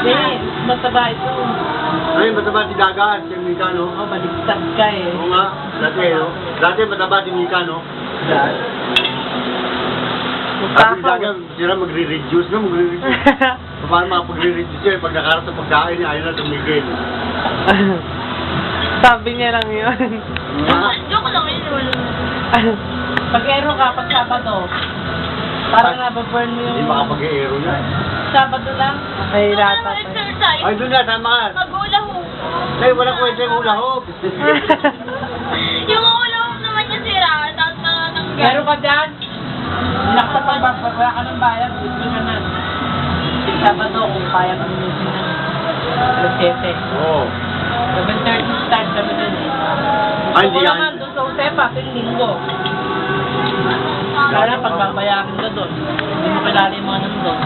Hindi, mataba ito. Ay, mataba si Daga, si Mika, no? Oh, baliktad ka eh. Oo nga, dati, no? Dati mataba si Mika, no? At si Daga, sila magre-reduce na, magre-reduce. Paano makapagre-reduce yun? Pag nakarat sa pagkain niya, ayaw na tumigil. Sabi niya lang yun. Joke lang yun. Pag-aero ka, pag Sabado, parang nababurn mo Hindi yung... makapag-aero na. Sabado lang. Mahirata pa. Exercise. Ay, doon na, tama ka. Mag-hula hoop. Ay, walang kwenta yung hula hoop. Yung hula hoop naman niya sira, tapos natanggal. Meron ka dyan? Nakapag wala ka ng bayad, gusto ka na. Sabado, kung kaya ka naman na. Alas 7. Oo. 7:30 start kami dun eh. Ay, Gusto ko hindi yan. naman doon sa Utepa, yung linggo. Kaya pagbabayaran ka doon. Hindi mo kilala yung mga nandun.